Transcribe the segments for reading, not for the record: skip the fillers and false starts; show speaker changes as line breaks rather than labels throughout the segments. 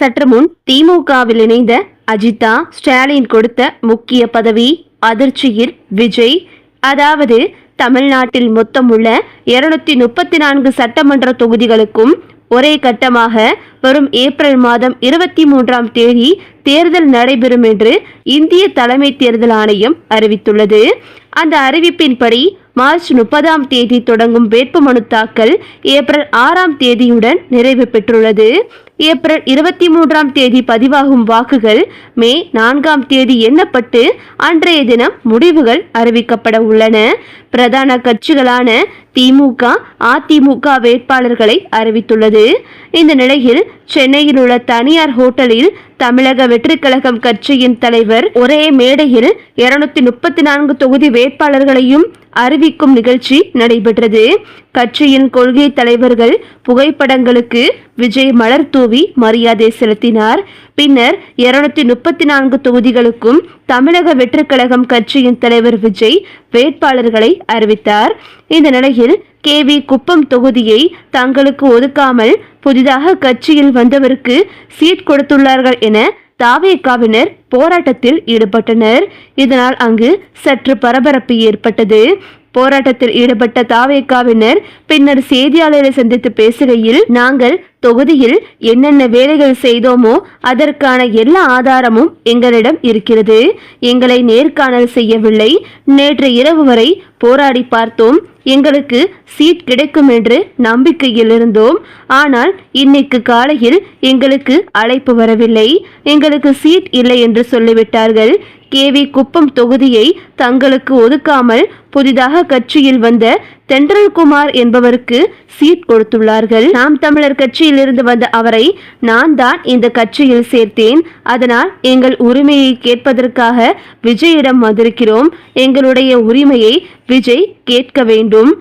சற்று முன் திமுகவில் இணைந்த அஜிதா ஸ்டாலின் கொடுத்த முக்கிய பதவி அதிர்ச்சியில் விஜய். அதாவது தமிழ்நாட்டில் மொத்தம் உள்ள 234 சட்டமன்ற தொகுதிகளுக்கும் ஒரே கட்டமாக வரும் ஏப்ரல் மாதம் 23ஆம் தேதி தேர்தல் நடைபெறும் என்று இந்திய தலைமை தேர்தல் ஆணையம் அறிவித்துள்ளது. அந்த அறிவிப்பின்படி மார்ச் 30ஆம் தேதி தொடங்கும் வேட்புமனு தாக்கல் ஏப்ரல் 6ஆம் தேதியுடன் நிறைவு பெற்றுள்ளது. ஏப்ரல் 23ஆம் தேதி பதிவாகும் வாக்குகள் மே 4ஆம் தேதி எண்ணப்பட்டு அன்றைய தினம் முடிவுகள் அறிவிக்கப்பட உள்ளன. பிரதான கட்சிகளான திமுக, அதிமுக வேட்பாளர்களை அறிவித்துள்ளது. இந்த நிலையில் சென்னையில் உள்ள தனியார் ஹோட்டலில் தமிழக வெற்றிக் கழகம் கட்சியின் தலைவர் ஒரே மேடையில் 234 தொகுதி வேட்பாளர்களையும் அறிவிக்கும் நிகழ்ச்சி நடைபெற்றது. கட்சியின் கொள்கை தலைவர்கள் புகைப்படங்களுக்கு விஜய் மலர் தூவி மரியாதை செலுத்தினார். பின்னர் 234 தொகுதிகளுக்கும் தமிழக வெற்றிக் கழகம் கட்சியின் தலைவர் விஜய் வேட்பாளர்களை அறிவித்தார். இந்த நிலையில் KV குப்பம் தொகுதியை தங்களுக்கு ஒதுக்காமல் புதிதாக கட்சியில் வந்தவருக்கு சீட் கொடுத்துள்ளார்கள் என தாவேகாவினர் போராட்டத்தில் ஈடுபட்டனர். இதனால் அங்கு சற்று பரபரப்பு ஏற்பட்டது. போராட்டத்தில் ஈடுபட்ட தாவேகாவினர் பின்னர் செய்தியாளரை சந்தித்து பேசுகையில், நாங்கள் தொகுதியில் என்னென்ன வேலைகள் செய்தோமோ அதற்கான எல்லா ஆதாரமும் எங்களிடம் இருக்கிறது. எங்களை நேர்காணல் செய்யவில்லை. நேற்று இரவு வரை போராடி பார்த்தோம். எங்களுக்கு சீட் கிடைக்கும் என்று நம்பிக்கையில் இருந்தோம். ஆனால் இன்னைக்கு காலையில் எங்களுக்கு அழைப்பு வரவில்லை. எங்களுக்கு சீட் இல்லை என்று சொல்லிவிட்டார்கள். KV குப்பம் தொகுதியை தங்களுக்கு ஒதுக்காமல் புதிதாக கட்சியில் வந்த தென்றல்குமார் என்பவருக்கு சீட் கொடுத்துள்ளார்கள். நாம் தமிழர் கட்சியில் இருந்து வந்த அவரை நான் தான் இந்த கட்சியில் சேர்த்தேன். அதனால் எங்கள் உரிமையை கேட்பதற்காக விஜயிடம் வந்திருக்கிறோம். எங்களுடைய உரிமையை விஜய் கேட்க வேண்டும்.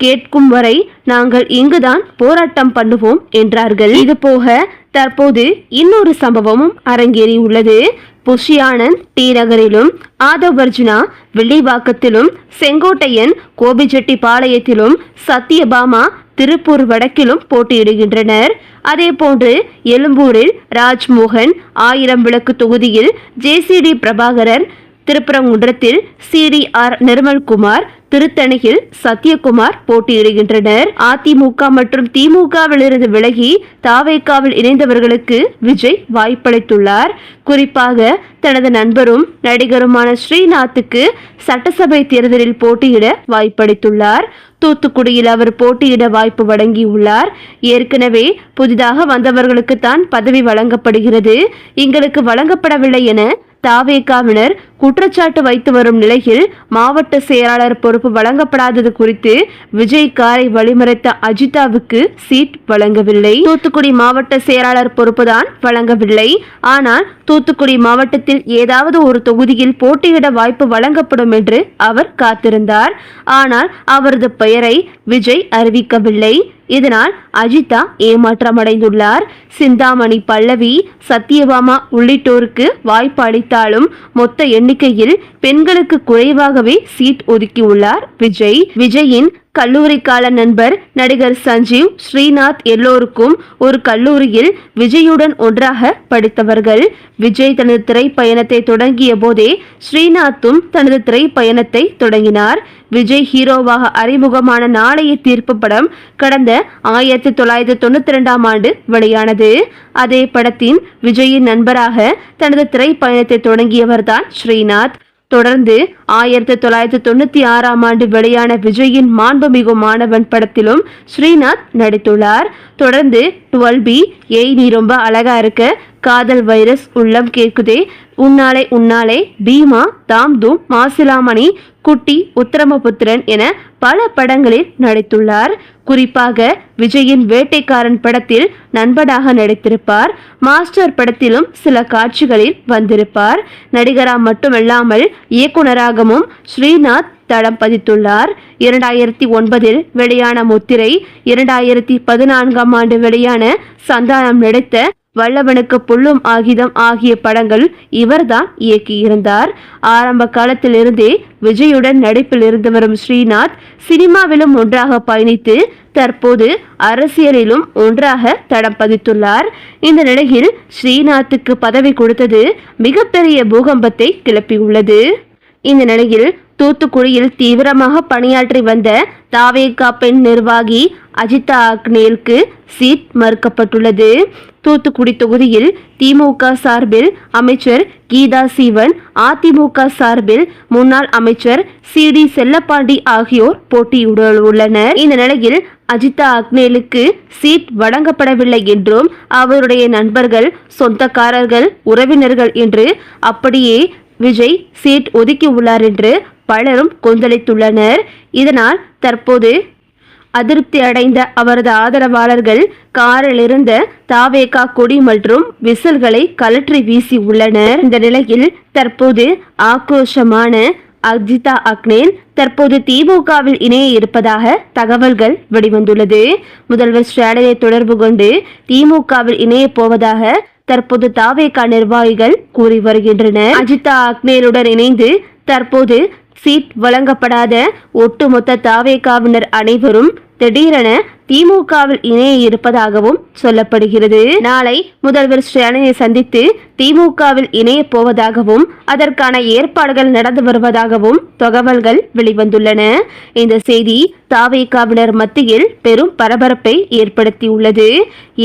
கேட்கும் வரை நாங்கள் இங்குதான் போராட்டம் பண்ணுவோம் என்றார்கள். இது போக தற்போது இன்னொரு சம்பவமும் அரங்கேறி உள்ளது. புஷி ஆனந்த் டி நகரிலும், ஆதவ் அர்ஜுனா வில்லிவாக்கத்திலும், செங்கோட்டையன் கோபிச்செட்டிப்பாளையத்திலும், சத்யபாமா திருப்பூர் வடக்கிலும் போட்டியிடுகின்றனர். அதேபோன்று எழும்பூரில் ராஜ்மோகன், 1000 விளக்கு தொகுதியில் JCD பிரபாகரன், திருப்பரங்குன்றத்தில் CDR நிர்மல்குமார், திருத்தணியில் சத்யகுமார் போட்டியிடுகின்றனர். அதிமுக மற்றும் திமுகவில் இருந்து விலகி தாவேகாவில் இணைந்தவர்களுக்கு விஜய் வாய்ப்பளித்துள்ளார். குறிப்பாக தனது நண்பரும் நடிகருமான ஸ்ரீநாத்துக்கு சட்டசபை தேர்தலில் போட்டியிட வாய்ப்பளித்துள்ளார். தூத்துக்குடியில் அவர் போட்டியிட வாய்ப்பு வழங்கியுள்ளார். ஏற்கனவே புதிதாக வந்தவர்களுக்கு தான் பதவி வழங்கப்படுகிறது, எங்களுக்கு வழங்கப்படவில்லை என தாவேகாவினர் குற்றச்சாட்டு வைத்து வரும் நிலையில் மாவட்ட செயலாளர் பொறுப்பு வழங்கப்படாதது குறித்து விஜய் காரை வழிமறைத்த அஜிதாவுக்கு சீட் வழங்கவில்லை. தூத்துக்குடி மாவட்ட செயலாளர் பொறுப்புதான் வழங்கவில்லை. ஆனால் தூத்துக்குடி மாவட்டத்தில் ஏதாவது ஒரு தொகுதியில் போட்டியிட வாய்ப்பு வழங்கப்படும் என்று அவர் காத்திருந்தார். ஆனால் அவரது பெயரை விஜய் அறிவிக்கவில்லை. இதனால் அஜிதா ஏமாற்றமடைந்துள்ளார். சிந்தாமணி, பல்லவி, சத்யபாமா உள்ளிட்டோருக்கு வாய்ப்பு அளித்தாலும் மொத்த எண்ணிக்கையில் பெண்களுக்கு குறைவாகவே சீட் ஒதுக்கியுள்ளார் விஜய். விஜயின் கல்லூரி கால நண்பர் நடிகர் சஞ்சீவ், ஸ்ரீநாத் எல்லோருக்கும் ஒரு கல்லூரியில் விஜயுடன் ஒன்றாக படித்தவர்கள். விஜய் தனது திரைப்பயணத்தை தொடங்கிய போதே ஸ்ரீநாத்தும் தனது திரைப்பயணத்தை தொடங்கினார். விஜய் ஹீரோவாக அறிமுகமான நாளைய தீர்ப்பு படம் கடந்த 1992ஆம் ஆண்டு வெளியானது. அதே படத்தின் விஜயின் நண்பராக தனது திரைப்பயணத்தை தொடங்கியவர்தான் ஸ்ரீநாத். தொடர்ந்து 1996ஆம் ஆண்டு வெளியான விஜயின் மாண்புமிகு மாணவன் படத்திலும் ஸ்ரீநாத் நடித்துள்ளார். தொடர்ந்து 12B, ஏய் நீ ரொம்ப அழகா இருக்க, காதல் வைரஸ், உள்ளம் கேக்குதே, உன்னாலே உன்னாலே, பீமா, தாம் தூம், மாசிலாமணி, குட்டி, உத்தரமபுத்திரன் என பல படங்களில் நடித்துள்ளார். குறிப்பாக விஜயின் வேட்டைக்காரன் படத்தில் நண்பனாக நடித்திருப்பார். மாஸ்டர் படத்திலும் சில காட்சிகளில் வந்திருப்பார். நடிகராக மட்டுமல்லாமல் இயக்குனராகவும் ஸ்ரீநாத் தடம் பதித்துள்ளார். 2009இல் வெளியான முத்திரை, 2014ஆம் ஆண்டு வெளியான சந்தானம் நடித்த வல்லவனுக்கு புல்லும் ஆகிதம் ஆகிய படங்கள் இவர்தான் இயக்கியிருந்தார். ஆரம்ப காலத்திலிருந்தே விஜயுடன் நடிப்பில் இருந்து வரும் ஸ்ரீநாத் சினிமாவிலும் ஒன்றாக பயணித்து தற்போது அரசியலிலும் ஒன்றாக தடம் பதித்துள்ளார். இந்த நிலையில் ஸ்ரீநாத்துக்கு பதவி கொடுத்தது மிகப்பெரிய பூகம்பத்தை கிளப்பியுள்ளது. இந்த நிலையில் தூத்துக்குடியில் தீவிரமாக பணியாற்றி வந்த தாவேகா பெண் நிர்வாகி அஜிதா அக்னேலுக்கு சீட் மறுக்கப்பட்டுள்ளது. தூத்துக்குடி தொகுதியில் திமுக சார்பில் அமைச்சர் கீதா சீவன், அதிமுக சார்பில் முன்னாள் அமைச்சர் சி.டி. செல்லப்பாண்டி ஆகியோர் போட்டியிட உள்ளனர். இந்த நிலையில் அஜிதா அக்னேலுக்கு சீட் வழங்கப்படவில்லை என்றும் அவருடைய நண்பர்கள், சொந்தக்காரர்கள், உறவினர்கள் என்று அப்படியே விஜய் சீட் ஒதுக்கி உள்ளார் என்று பலரும் கொந்தளித்துள்ளனர். இதனால் தற்போது அதிருப்தி அடைந்த அவரது ஆதரவாளர்கள் காரில் இருந்த தாவேகா கொடி மற்றும் விசில்களை கலற்றி வீசி உள்ளனர். இந்த நிலையில் தற்போது ஆக்ரோஷமான அஜிதா அக்னேல் தற்போது திமுகவில் இணைய இருப்பதாக தகவல்கள் வெளிவந்துள்ளது. முதல்வர் ஸ்டாலினை தொடர்பு கொண்டு திமுகவில் இணைய போவதாக தற்போது தாவேகா நிர்வாகிகள் கூறி வருகின்றனர். அஜிதா அக்னேலுடன் இணைந்து தற்போது சீட் வழங்கப்படாத ஒட்டுமொத்த தாவேகாவினர் அனைவரும் திடீரென திமுகவில் இணைய இருப்பதாகவும் சொல்லப்படுகிறது. நாளை முதல்வர் ஸ்டாலினை சந்தித்து திமுகவில் இணைய போவதாகவும் அதற்கான ஏற்பாடுகள் நடந்து வருவதாகவும் தகவல்கள் வெளிவந்துள்ளன. இந்த செய்தி தாவேகாவினர் மத்தியில் பெரும் பரபரப்பை ஏற்படுத்தியுள்ளது.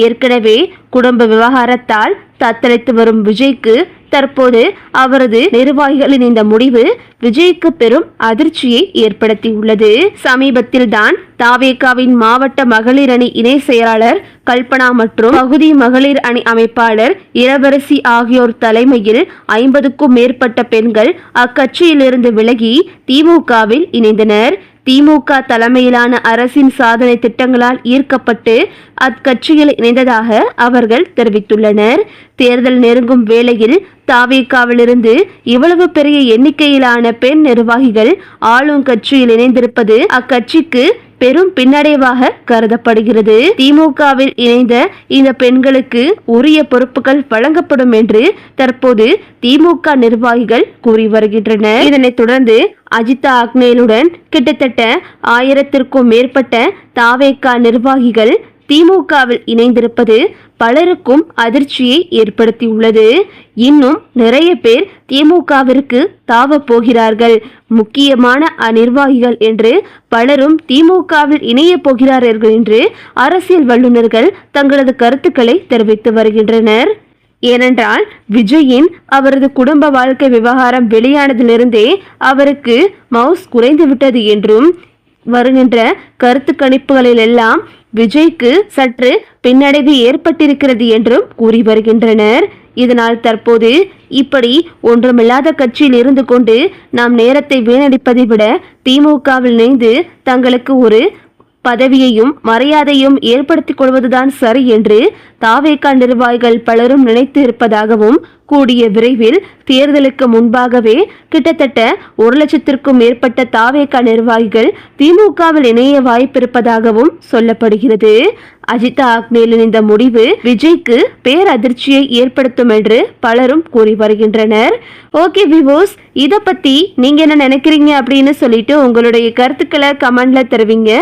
ஏற்கனவே குடும்ப விவகாரத்தால் தத்தளித்து வரும் விஜய்க்கு தற்போது அவரது நிர்வாகிகளின் இந்த முடிவு விஜய்க்கு பெரும் அதிர்ச்சியை ஏற்படுத்தியுள்ளது. சமீபத்தில் தான் தாவேகாவின் மாவட்ட மகளிர் அணி இணை செயலாளர் கல்பனா மற்றும் பகுதி மகளிர் அணி அமைப்பாளர் இளவரசி ஆகியோர் தலைமையில் 50க்கும் மேற்பட்ட பெண்கள் அக்கட்சியிலிருந்து விலகி திமுகவில் இணைந்தனர். திமுக தலைமையிலான அரசின் சாதனை திட்டங்களால் ஈர்க்கப்பட்டு அக்கட்சியில் இணைந்ததாக அவர்கள் தெரிவித்துள்ளனர். தேர்தல் நெருங்கும் வேளையில் தாவேகாவிலிருந்து இவ்வளவு பெரிய எண்ணிக்கையிலான பெண் நிர்வாகிகள் ஆளும் கட்சியில் இணைந்திருப்பது அக்கட்சிக்கு பெரும் பின்னடைவாக கருதப்படுகிறது. திமுகவில் இணைந்த இந்த பெண்களுக்கு உரிய பொறுப்புகள் வழங்கப்படும் என்று தற்போது திமுக நிர்வாகிகள் கூறி வருகின்றனர். இதனைத் தொடர்ந்து அஜிதா அக்னேலுடன் கிட்டத்தட்ட 1000க்கும் மேற்பட்ட தாவேகா நிர்வாகிகள் திமுகவில் இணைந்திருப்பது பலருக்கும் அதிர்ச்சியை ஏற்படுத்தியுள்ளது. இன்னும் நிறைய பேர் திமுகவிற்கு தாவ போகிறார்கள், முக்கியமான நிர்வாகிகள் என்று பலரும் திமுகவில் இணைய போகிறார்கள் என்று அரசியல் வல்லுநர்கள் தங்களது கருத்துக்களை தெரிவித்து வருகின்றனர். ஏனென்றால் விஜயின் அவரது குடும்ப வாழ்க்கை விவகாரம் வெளியானதிலிருந்தே அவருக்கு மவுஸ் குறைந்துவிட்டது என்றும் வருகின்ற கருத்து கணிப்புகளில் எல்லாம் விஜய்க்கு சற்று பின்னடைவு ஏற்பட்டிருக்கிறது என்றும் கூறி வருகின்றனர். இதனால் தற்போது இப்படி ஒன்றுமில்லாத கட்சியில் இருந்து கொண்டு நாம் நேரத்தை வீணடிப்பதை விட திமுகவில் இணைந்து தங்களுக்கு ஒரு பதவியையும் மரியாதையும் ஏற்படுத்திக் கொள்வதுதான் சரி என்று தாவேகா நிர்வாகிகள் பலரும் நினைத்து இருப்பதாகவும் கூடிய விரைவில் தேர்தலுக்கு முன்பாகவே கிட்டத்தட்ட 1,00,000க்கும் மேற்பட்ட தாவேகா நிர்வாகிகள் திமுகவில் இணைய வாய்ப்பிருப்பதாகவும் சொல்லப்படுகிறது. அஜிதா அக்னேலின் இந்த முடிவு விஜய்க்கு பேரதிர்ச்சியை ஏற்படுத்தும் என்று பலரும் கூறி வருகின்றனர். ஓகே விவோஸ், இதை பத்தி நீங்க என்ன நினைக்கிறீங்க அப்படின்னு சொல்லிட்டு உங்களுடைய கருத்துக்களை கமெண்ட்ல தெரிவிங்க.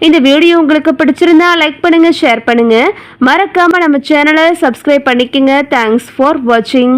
இந்த வீடியோ உங்களுக்கு பிடிச்சிருந்தா லைக் பண்ணுங்க, ஷேர் பண்ணுங்க, மறக்காம நம்ம சேனலை சப்ஸ்கிரைப் பண்ணிக்கங்க. தேங்க்ஸ் ஃபார் வாட்சிங்.